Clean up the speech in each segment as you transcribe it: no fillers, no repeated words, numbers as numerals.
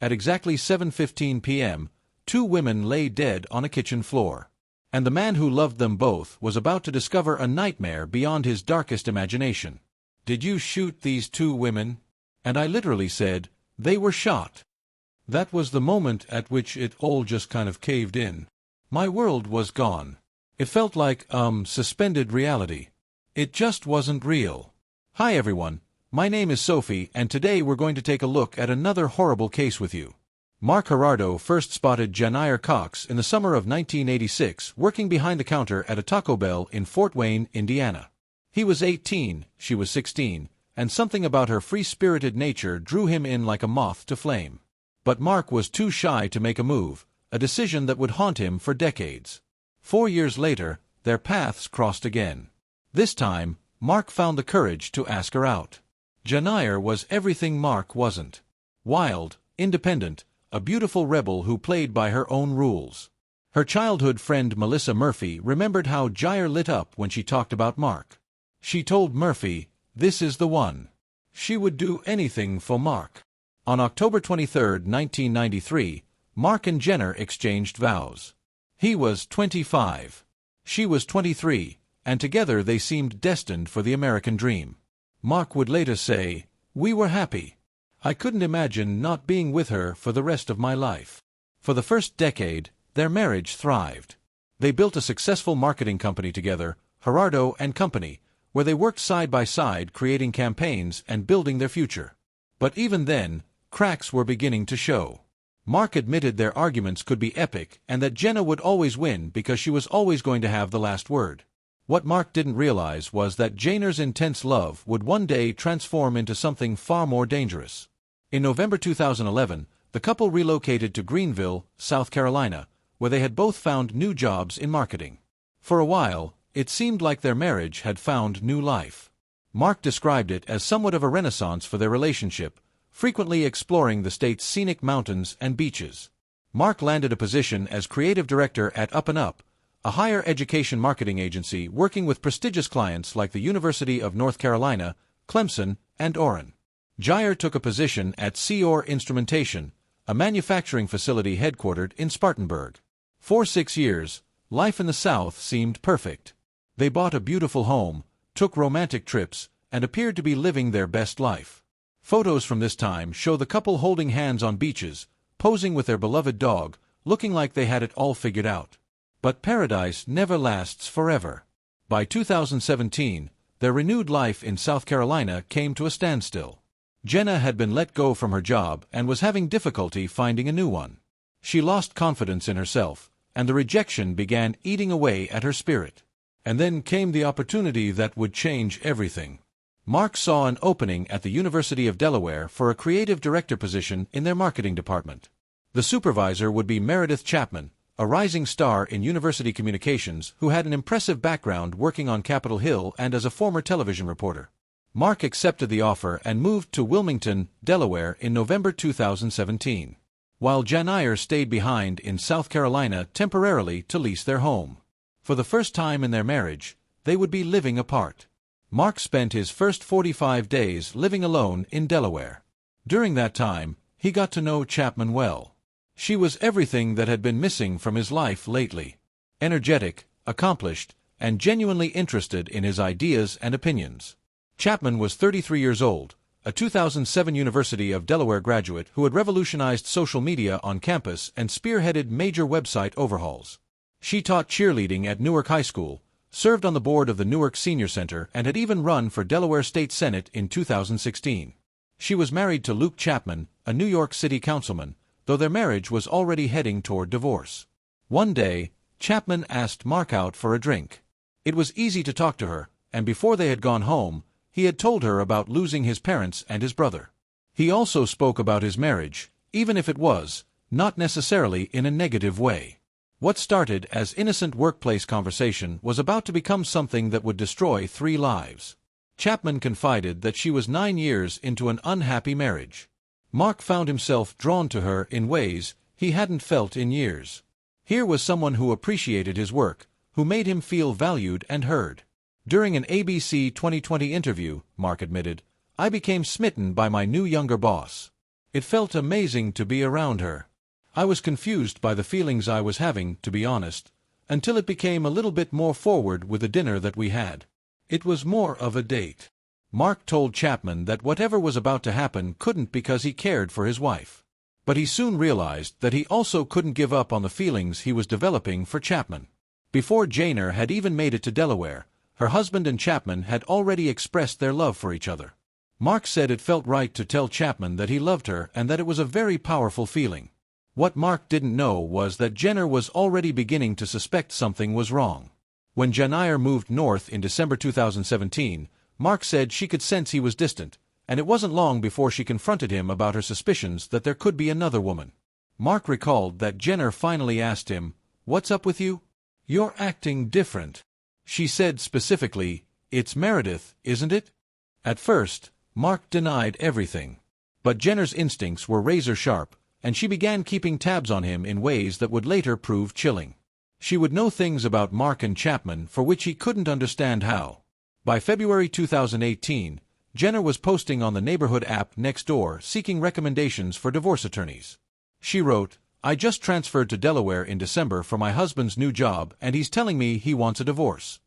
at exactly 7:15 p.m., two women lay dead on a kitchen floor. And the man who loved them both was about to discover a nightmare beyond his darkest imagination. "Did you shoot these two women?" And I literally said, "They were shot." That was the moment at which it all just kind of caved in. My world was gone. It felt like, suspended reality. It just wasn't real. Hi everyone, my name is Sophie, and today we're going to take a look at another horrible case with you. Mark Gerardot first spotted Jennair Cox in the summer of 1986 working behind the counter at a Taco Bell in Fort Wayne, Indiana. He was 18, she was 16, and something about her free-spirited nature drew him in like a moth to flame. But Mark was too shy to make a move, a decision that would haunt him for decades. 4 years later, their paths crossed again. This time, Mark found the courage to ask her out. Jennair was everything Mark wasn't. Wild, independent, a beautiful rebel who played by her own rules. Her childhood friend Melissa Murphy remembered how Jennair lit up when she talked about Mark. She told Murphy, "This is the one." She would do anything for Mark. On October 23, 1993, Mark and Jennair exchanged vows. He was 25. She was 23, and together they seemed destined for the American dream. Mark would later say, "We were happy. I couldn't imagine not being with her for the rest of my life." For the first decade, their marriage thrived. They built a successful marketing company together, Gerardot and Company, where they worked side by side creating campaigns and building their future. But even then, cracks were beginning to show. Mark admitted their arguments could be epic and that Jenna would always win because she was always going to have the last word. What Mark didn't realize was that Jennair's intense love would one day transform into something far more dangerous. In November 2011, the couple relocated to Greenville, South Carolina, where they had both found new jobs in marketing. For a while, it seemed like their marriage had found new life. Mark described it as somewhat of a renaissance for their relationship, frequently exploring the state's scenic mountains and beaches. Mark landed a position as creative director at Up and Up, a higher education marketing agency working with prestigious clients like the University of North Carolina, Clemson, and Oren. Jennair took a position at Seor Instrumentation, a manufacturing facility headquartered in Spartanburg. For 6 years, life in the South seemed perfect. They bought a beautiful home, took romantic trips, and appeared to be living their best life. Photos from this time show the couple holding hands on beaches, posing with their beloved dog, looking like they had it all figured out. But paradise never lasts forever. By 2017, their renewed life in South Carolina came to a standstill. Jenna had been let go from her job and was having difficulty finding a new one. She lost confidence in herself, and the rejection began eating away at her spirit. And then came the opportunity that would change everything. Mark saw an opening at the University of Delaware for a creative director position in their marketing department. The supervisor would be Meredith Chapman, a rising star in university communications who had an impressive background working on Capitol Hill and as a former television reporter. Mark accepted the offer and moved to Wilmington, Delaware in November 2017, while Jennair stayed behind in South Carolina temporarily to lease their home. For the first time in their marriage, they would be living apart. Mark spent his first 45 days living alone in Delaware. During that time, he got to know Chapman well. She was everything that had been missing from his life lately. Energetic, accomplished, and genuinely interested in his ideas and opinions. Chapman was 33 years old, a 2007 University of Delaware graduate who had revolutionized social media on campus and spearheaded major website overhauls. She taught cheerleading at Newark High School, served on the board of the Newark Senior Center, and had even run for Delaware State Senate in 2016. She was married to Luke Chapman, a New York City councilman, though their marriage was already heading toward divorce. One day, Chapman asked Mark out for a drink. It was easy to talk to her, and before they had gone home, he had told her about losing his parents and his brother. He also spoke about his marriage, even if it was, not necessarily in a negative way. What started as innocent workplace conversation was about to become something that would destroy 3 lives. Chapman confided that she was 9 years into an unhappy marriage. Mark found himself drawn to her in ways he hadn't felt in years. Here was someone who appreciated his work, who made him feel valued and heard. During an ABC 2020 interview, Mark admitted, "I became smitten by my new younger boss. It felt amazing to be around her. I was confused by the feelings I was having, to be honest, until it became a little bit more forward with the dinner that we had. It was more of a date. Mark told Chapman that whatever was about to happen couldn't because he cared for his wife. But he soon realized that he also couldn't give up on the feelings he was developing for Chapman. Before Jennair had even made it to Delaware, her husband and Chapman had already expressed their love for each other. Mark said it felt right to tell Chapman that he loved her and that it was a very powerful feeling. What Mark didn't know was that Jennair was already beginning to suspect something was wrong. When Jennair moved north in December 2017, Mark said she could sense he was distant, and it wasn't long before she confronted him about her suspicions that there could be another woman. Mark recalled that Jennair finally asked him, "What's up with you? You're acting different." She said specifically, "It's Meredith, isn't it?" At first, Mark denied everything. But Jennair's instincts were razor-sharp, and she began keeping tabs on him in ways that would later prove chilling. She would know things about Mark and Chapman for which he couldn't understand how. By February 2018, Jennair was posting on the neighborhood app Nextdoor seeking recommendations for divorce attorneys. She wrote, "I just transferred to Delaware in December for my husband's new job and he's telling me he wants a divorce."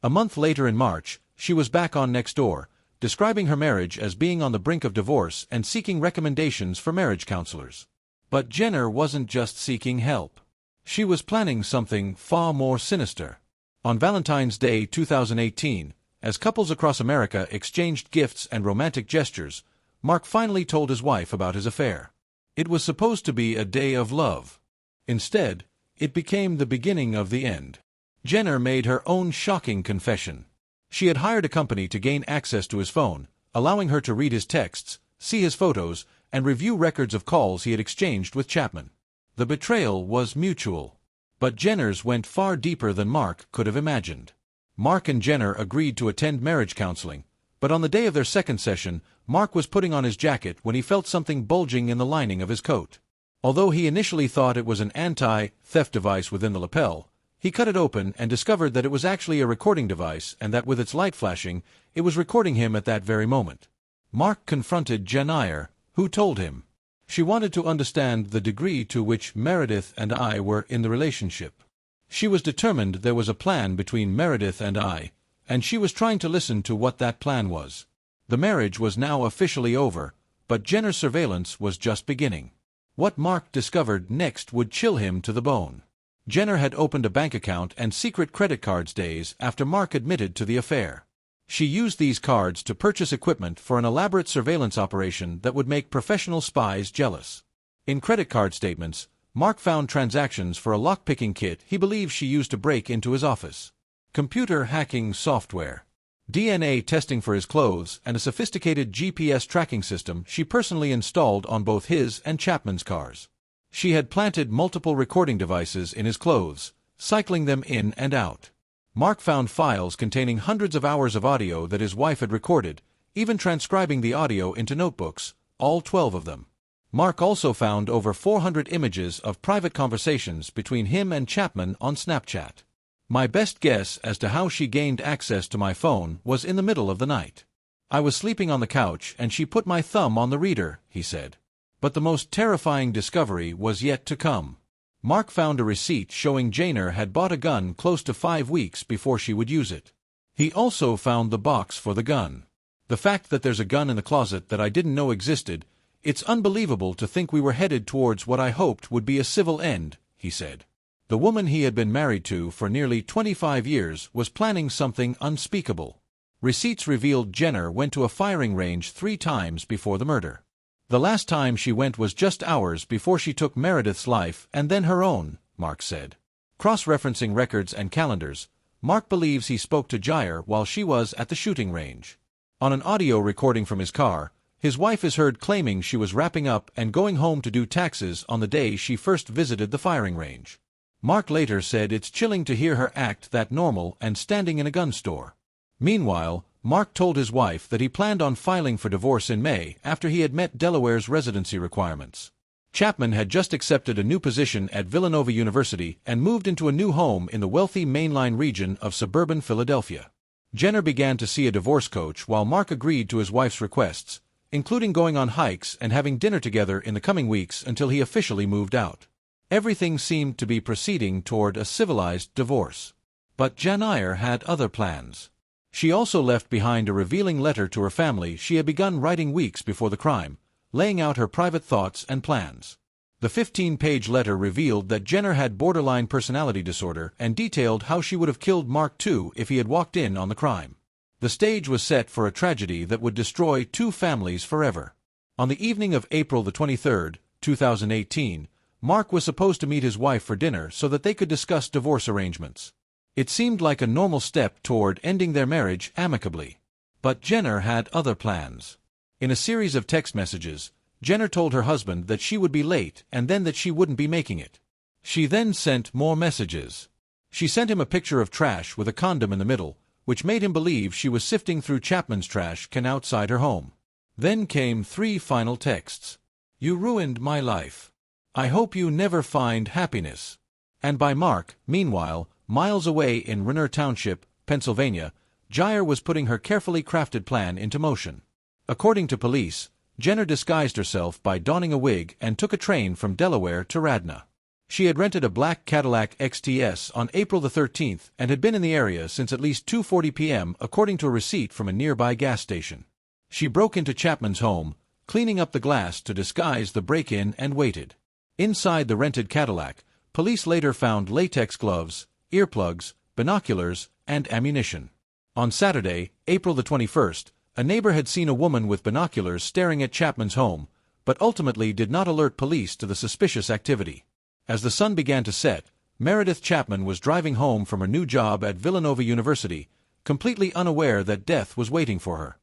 A month later in March, she was back on Nextdoor, describing her marriage as being on the brink of divorce and seeking recommendations for marriage counselors. But Jennair wasn't just seeking help. She was planning something far more sinister. On Valentine's Day 2018, as couples across America exchanged gifts and romantic gestures, Mark finally told his wife about his affair. It was supposed to be a day of love. Instead, it became the beginning of the end. Jennair made her own shocking confession. She had hired a company to gain access to his phone, allowing her to read his texts, see his photos, and review records of calls he had exchanged with Chapman. The betrayal was mutual. But Jennair's went far deeper than Mark could have imagined. Mark and Jennair agreed to attend marriage counseling, but on the day of their second session, Mark was putting on his jacket when he felt something bulging in the lining of his coat. Although he initially thought it was an anti-theft device within the lapel, he cut it open and discovered that it was actually a recording device and that with its light flashing, it was recording him at that very moment. Mark confronted Jennair, who told him. She wanted to understand the degree to which Meredith and I were in the relationship. She was determined there was a plan between Meredith and I, and she was trying to listen to what that plan was. The marriage was now officially over, but Jennair's surveillance was just beginning. What Mark discovered next would chill him to the bone. Jennair had opened a bank account and secret credit cards days after Mark admitted to the affair. She used these cards to purchase equipment for an elaborate surveillance operation that would make professional spies jealous. In credit card statements, Mark found transactions for a lock-picking kit he believes she used to break into his office, computer hacking software, DNA testing for his clothes, and a sophisticated GPS tracking system she personally installed on both his and Chapman's cars. She had planted multiple recording devices in his clothes, cycling them in and out. Mark found files containing hundreds of hours of audio that his wife had recorded, even transcribing the audio into notebooks, all 12 of them. Mark also found over 400 images of private conversations between him and Chapman on Snapchat. My best guess as to how she gained access to my phone was in the middle of the night. I was sleeping on the couch and she put my thumb on the reader, he said. But the most terrifying discovery was yet to come. Mark found a receipt showing Jennair had bought a gun close to 5 weeks before she would use it. He also found the box for the gun. The fact that there's a gun in the closet that I didn't know existed, it's unbelievable to think we were headed towards what I hoped would be a civil end, he said. The woman he had been married to for nearly 25 years was planning something unspeakable. Receipts revealed Jennair went to a firing range 3 times before the murder. The last time she went was just hours before she took Meredith's life and then her own, Mark said. Cross-referencing records and calendars, Mark believes he spoke to Jennair while she was at the shooting range. On an audio recording from his car, his wife is heard claiming she was wrapping up and going home to do taxes on the day she first visited the firing range. Mark later said it's chilling to hear her act that normal and standing in a gun store. Meanwhile, Mark told his wife that he planned on filing for divorce in May after he had met Delaware's residency requirements. Chapman had just accepted a new position at Villanova University and moved into a new home in the wealthy mainline region of suburban Philadelphia. Jennair began to see a divorce coach while Mark agreed to his wife's requests, including going on hikes and having dinner together in the coming weeks until he officially moved out. Everything seemed to be proceeding toward a civilized divorce. But Jennair had other plans. She also left behind a revealing letter to her family she had begun writing weeks before the crime, laying out her private thoughts and plans. The 15-page letter revealed that Jennair had borderline personality disorder and detailed how she would have killed Mark too if he had walked in on the crime. The stage was set for a tragedy that would destroy two families forever. On the evening of April the 23rd, 2018, Mark was supposed to meet his wife for dinner so that they could discuss divorce arrangements. It seemed like a normal step toward ending their marriage amicably. But Jennair had other plans. In a series of text messages, Jennair told her husband that she would be late and then that she wouldn't be making it. She then sent more messages. She sent him a picture of trash with a condom in the middle, which made him believe she was sifting through Chapman's trash can outside her home. Then came 3 final texts. "You ruined my life. I hope you never find happiness." And by Mark, meanwhile, miles away in Jennair Township, Pennsylvania, Jennair was putting her carefully crafted plan into motion. According to police, Jennair disguised herself by donning a wig and took a train from Delaware to Radnor. She had rented a black Cadillac XTS on April the 13th and had been in the area since at least 2:40 p.m. according to a receipt from a nearby gas station. She broke into Chapman's home, cleaning up the glass to disguise the break-in, and waited. Inside the rented Cadillac, police later found latex gloves, earplugs, binoculars, and ammunition. On Saturday, April the 21st, a neighbor had seen a woman with binoculars staring at Chapman's home, but ultimately did not alert police to the suspicious activity. As the sun began to set, Meredith Chapman was driving home from her new job at Villanova University, completely unaware that death was waiting for her.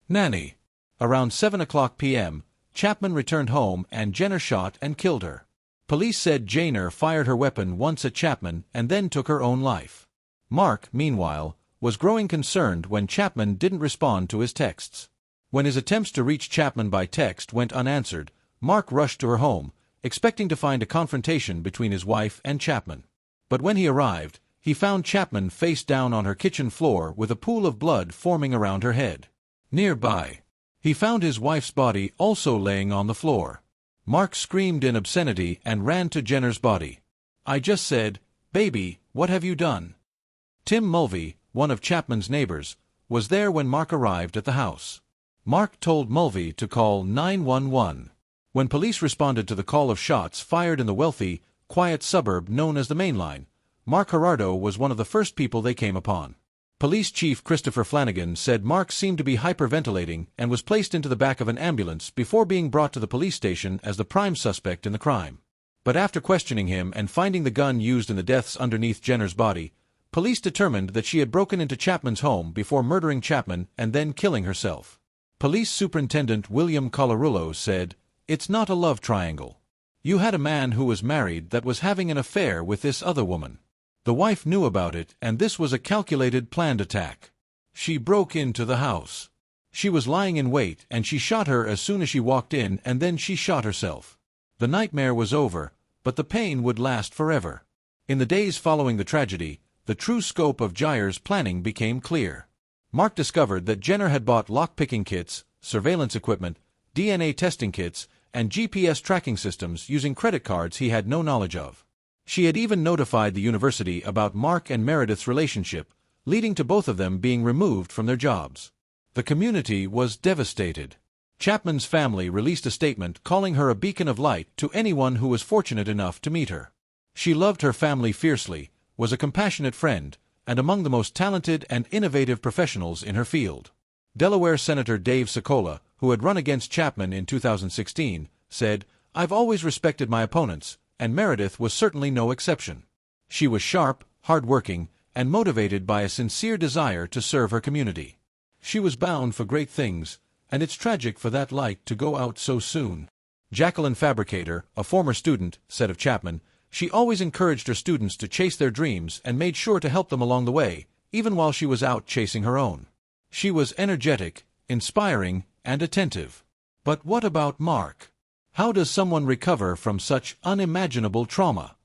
Nanny. Around 7:00 p.m., Chapman returned home and Jennair shot and killed her. Police said Jennair fired her weapon once at Chapman and then took her own life. Mark, meanwhile, was growing concerned when Chapman didn't respond to his texts. When his attempts to reach Chapman by text went unanswered, Mark rushed to her home, expecting to find a confrontation between his wife and Chapman. But when he arrived, he found Chapman face down on her kitchen floor with a pool of blood forming around her head. Nearby, he found his wife's body also laying on the floor. Mark screamed in obscenity and ran to Jennair's body. "I just said, baby, what have you done?" Tim Mulvey, one of Chapman's neighbors, was there when Mark arrived at the house. Mark told Mulvey to call 911. When police responded to the call of shots fired in the wealthy, quiet suburb known as the Main Line, Mark Gerardot was one of the first people they came upon. Police Chief Christopher Flanagan said Mark seemed to be hyperventilating and was placed into the back of an ambulance before being brought to the police station as the prime suspect in the crime. But after questioning him and finding the gun used in the deaths underneath Jennair's body, police determined that she had broken into Chapman's home before murdering Chapman and then killing herself. Police Superintendent William Collarullo said, "It's not a love triangle. You had a man who was married that was having an affair with this other woman. The wife knew about it, and this was a calculated, planned attack. She broke into the house. She was lying in wait, and she shot her as soon as she walked in, and then she shot herself. The nightmare was over, but the pain would last forever." In the days following the tragedy, the true scope of Jennair's planning became clear. Mark discovered that Jennair had bought lock-picking kits, surveillance equipment, DNA testing kits, and GPS tracking systems using credit cards he had no knowledge of. She had even notified the university about Mark and Meredith's relationship, leading to both of them being removed from their jobs. The community was devastated. Chapman's family released a statement calling her a beacon of light to anyone who was fortunate enough to meet her. She loved her family fiercely, was a compassionate friend, and among the most talented and innovative professionals in her field. Delaware Senator Dave Sokola, who had run against Chapman in 2016, said, "I've always respected my opponents, and Meredith was certainly no exception. She was sharp, hard-working, and motivated by a sincere desire to serve her community. She was bound for great things, and it's tragic for that light to go out so soon." Jacqueline Fabricator, a former student, said of Chapman, "She always encouraged her students to chase their dreams and made sure to help them along the way, even while she was out chasing her own. She was energetic, inspiring, and attentive." But what about Mark? How does someone recover from such unimaginable trauma?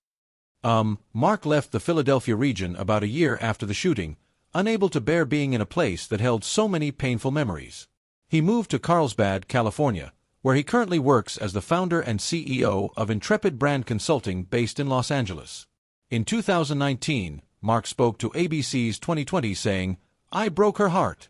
Mark left the Philadelphia region about a year after the shooting, unable to bear being in a place that held so many painful memories. He moved to Carlsbad, California, where he currently works as the founder and CEO of Intrepid Brand Consulting based in Los Angeles. In 2019, Mark spoke to ABC's 2020 saying, "I broke her heart.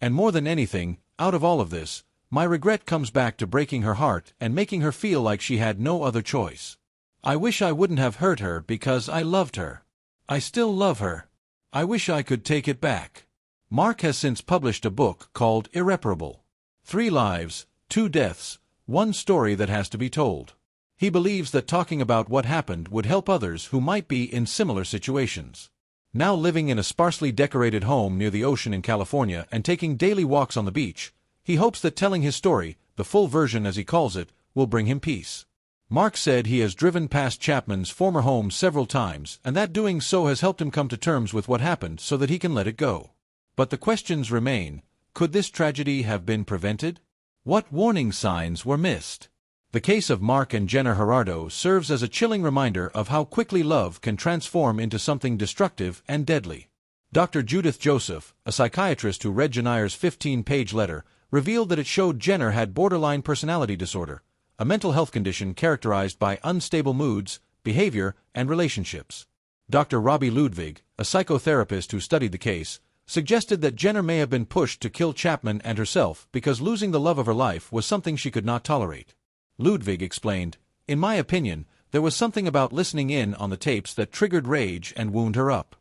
And more than anything, out of all of this, my regret comes back to breaking her heart and making her feel like she had no other choice. I wish I wouldn't have hurt her because I loved her. I still love her. I wish I could take it back." Mark has since published a book called Irreparable: 3 Lives, 2 Deaths, 1 Story That Has to Be Told. He believes that talking about what happened would help others who might be in similar situations. Now living in a sparsely decorated home near the ocean in California and taking daily walks on the beach, he hopes that telling his story, the full version as he calls it, will bring him peace. Mark said he has driven past Chapman's former home several times and that doing so has helped him come to terms with what happened so that he can let it go. But the questions remain: could this tragedy have been prevented? What warning signs were missed? The case of Mark and Jennair Gerardot serves as a chilling reminder of how quickly love can transform into something destructive and deadly. Dr. Judith Joseph, a psychiatrist who read Jennair's 15-page letter, revealed that it showed Jennair had borderline personality disorder, a mental health condition characterized by unstable moods, behavior, and relationships. Dr. Robbie Ludwig, a psychotherapist who studied the case, suggested that Jennair may have been pushed to kill Chapman and herself because losing the love of her life was something she could not tolerate. Ludwig explained, "In my opinion, there was something about listening in on the tapes that triggered rage and wound her up.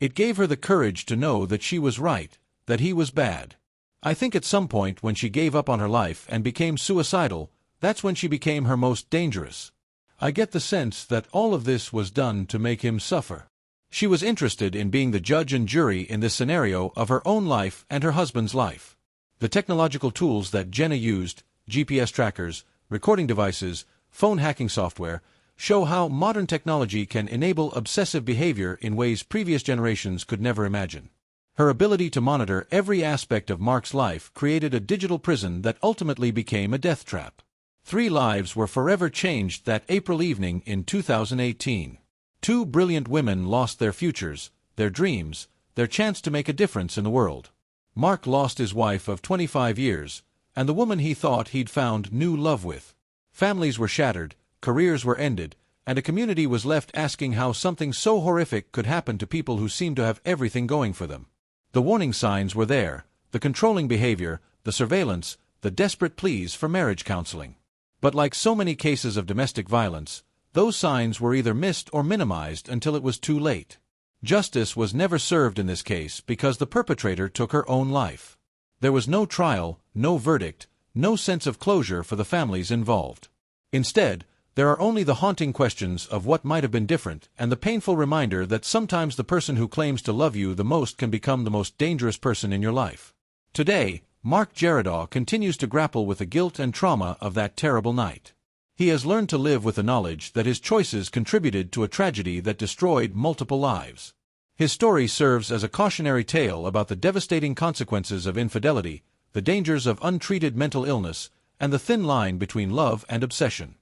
It gave her the courage to know that she was right, that he was bad. I think at some point when she gave up on her life and became suicidal, that's when she became her most dangerous. I get the sense that all of this was done to make him suffer." She was interested in being the judge and jury in this scenario of her own life and her husband's life. The technological tools that Jenna used, GPS trackers, recording devices, phone hacking software, show how modern technology can enable obsessive behavior in ways previous generations could never imagine. Her ability to monitor every aspect of Mark's life created a digital prison that ultimately became a death trap. 3 lives were forever changed that April evening in 2018. 2 brilliant women lost their futures, their dreams, their chance to make a difference in the world. Mark lost his wife of 25 years, and the woman he thought he'd found new love with. Families were shattered, careers were ended, and a community was left asking how something so horrific could happen to people who seemed to have everything going for them. The warning signs were there: the controlling behavior, the surveillance, the desperate pleas for marriage counseling. But like so many cases of domestic violence, those signs were either missed or minimized until it was too late. Justice was never served in this case because the perpetrator took her own life. There was no trial, no verdict, no sense of closure for the families involved. Instead, there are only the haunting questions of what might have been different and the painful reminder that sometimes the person who claims to love you the most can become the most dangerous person in your life. Today, Mark Gerardot continues to grapple with the guilt and trauma of that terrible night. He has learned to live with the knowledge that his choices contributed to a tragedy that destroyed multiple lives. His story serves as a cautionary tale about the devastating consequences of infidelity, the dangers of untreated mental illness, and the thin line between love and obsession.